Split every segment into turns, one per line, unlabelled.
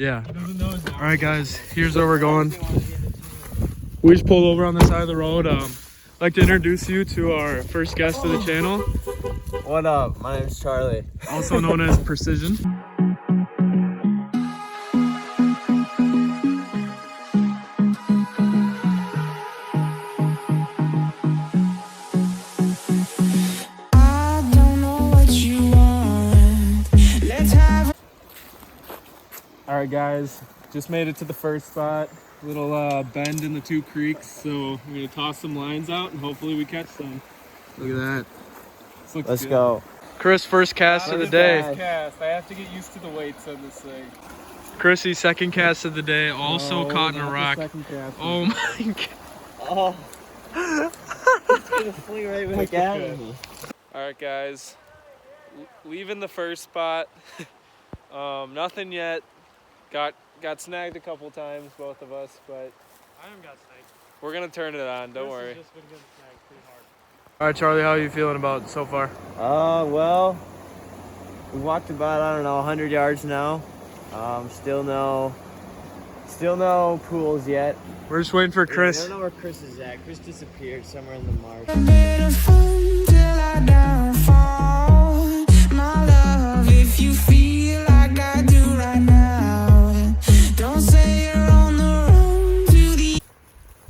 Yeah. All right, guys. Here's where we're going. We just pulled over on the side of the road. I'd like to introduce you to our first guest of the channel.
What up? My name's Charlie.
Also known as Precision. All right, guys. Just made it to the first spot. Little bend in the two creeks. So we're gonna toss some lines out and hopefully we catch some. Look at that.
Let's go.
Chris, first cast of the day.
First cast. I have to get used to the weights on this thing.
Chrissy, second cast of the day. Also caught in a rock. Oh my god.
Oh. It's gonna flee right back at me.
All right, guys. Leaving the first spot. Nothing yet. Got snagged a couple times, both of us, but
I haven't got snagged.
we're gonna turn it on. Don't worry.
Just been getting snagged pretty hard.
All right, Charlie, how are you feeling about it so far?
Well, we walked about, I don't know, 100 yards now. Still no pools yet.
We're just waiting for
I
Chris.
don't know where Chris is at. Chris disappeared somewhere in the marsh.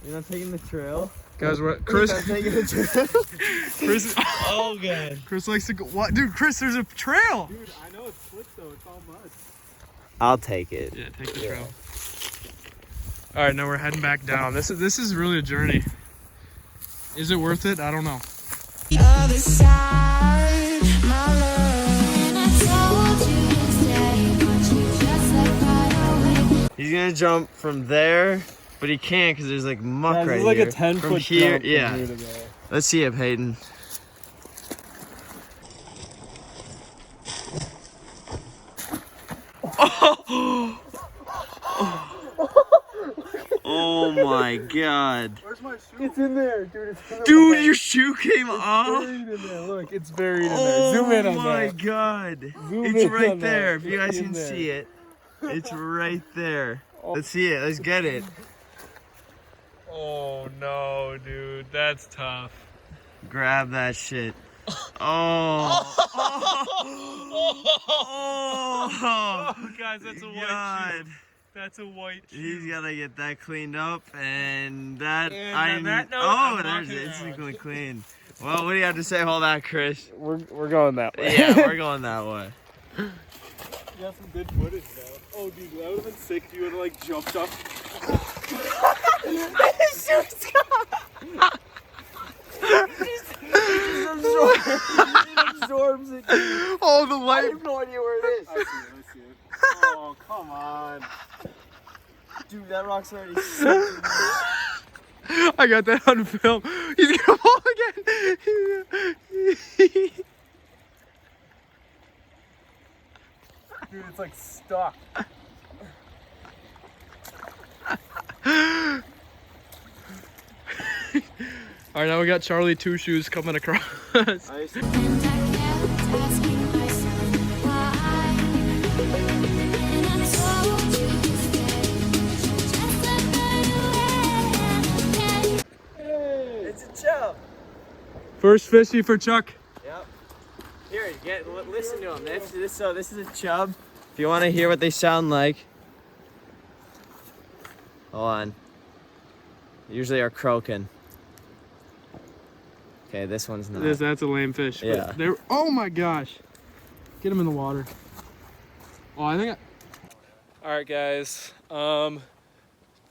You're not taking the trail?
Guys, Chris.
I'm taking the trail.
Chris.
Oh god.
Chris likes to go. What, dude? Chris, there's a trail.
Dude, I know it's slick though. It's all mud.
I'll take it.
Yeah, take the trail. All right, now we're heading back down. This is really a journey. Is it worth it? I don't know.
Other side, my love.
He's gonna jump from there, but he can't because there's like muck right
It's like
here.
a 10-foot
from here,
jump
yeah.
from here to there.
Let's see it, Peyton. Oh my god.
Where's my shoe? It's in there, dude. It's in there.
Dude, your shoe came off?
Buried in there. Look, it's buried in there. Zoom in on
Oh my
that.
god.
Zoom
It's
in
right
on
there.
that.
If you guys
It's in
can
there.
see it. It's right there. Let's see it. Let's get it.
Oh no, dude, that's tough.
Grab that shit. Oh. Oh.
Guys, that's a white
God.
shoe. That's a white shoe.
He's gotta get that cleaned up, and that
And
I
on that
need.
note,
Oh,
I'm
there's
walking
it.
out.
Instantly clean. Well, what do you have to say? Hold that, Chris.
We're going that way.
Yeah, we're going that way.
You got some good footage now. Oh, dude, that would have been sick if you would have like jumped up.
Absorbs it.
Oh, the
I
light.
have no idea where it is.
I see it. Oh, come on.
Dude, that rock's already sinking.
I got that on film. He's gonna fall again.
Dude, it's like stuck.
All right, now we got Charlie Two Shoes coming across.
It's a chub.
First fishy for Chuck.
Yep. Here, listen to them. This is a chub. If you want to hear what they sound like, hold on. They usually are croaking. Okay, this one's not.
That's a lame fish. but
Yeah.
they're- Oh my gosh. Get him in the water. Oh, I think. All right, guys.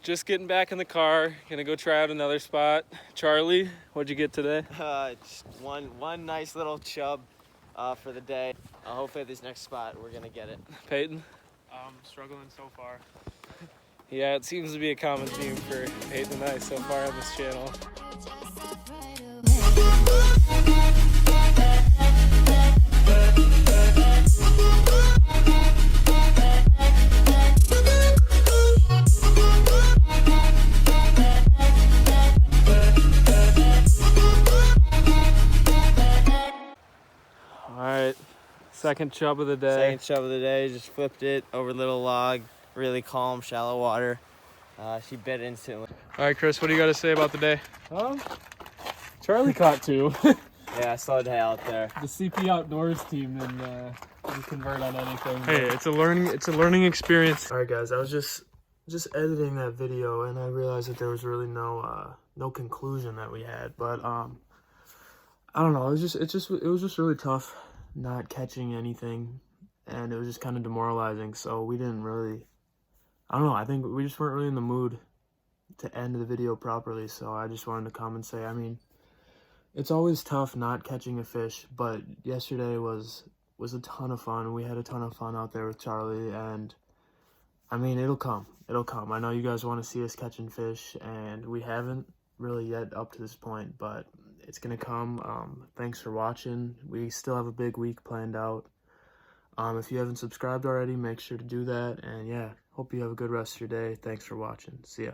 Just getting back in the car. Gonna go try out another spot. Charlie, what'd you get today?
Just one nice little chub for the day. Hopefully this next spot we're gonna get it.
Peyton?
Struggling so far.
Yeah, it seems to be a common theme for Peyton and I so far on this channel. All right, second chub of the day.
Second chub of the day, just flipped it over a little log. really calm, shallow water. She bit instantly.
All right, Chris, what do you got to say about the day?
Charlie caught 2.
Yeah, slow day out there.
The CP Outdoors team didn't convert on anything.
Hey, it's a learning experience. All right, guys, I was just editing that video, and I realized that there was really no conclusion that we had. But I don't know. It was just really tough not catching anything, and it was just kind of demoralizing. So we didn't really. I don't know. I think we just weren't really in the mood to end the video properly. So I just wanted to come and say, I mean, it's always tough not catching a fish, but yesterday was a ton of fun. We had a ton of fun out there with Charlie, and I mean, it'll come. It'll come. I know you guys want to see us catching fish, and we haven't really yet up to this point, but it's going to come. Thanks for watching. We still have a big week planned out. If you haven't subscribed already, make sure to do that. And yeah, hope you have a good rest of your day. Thanks for watching. See ya.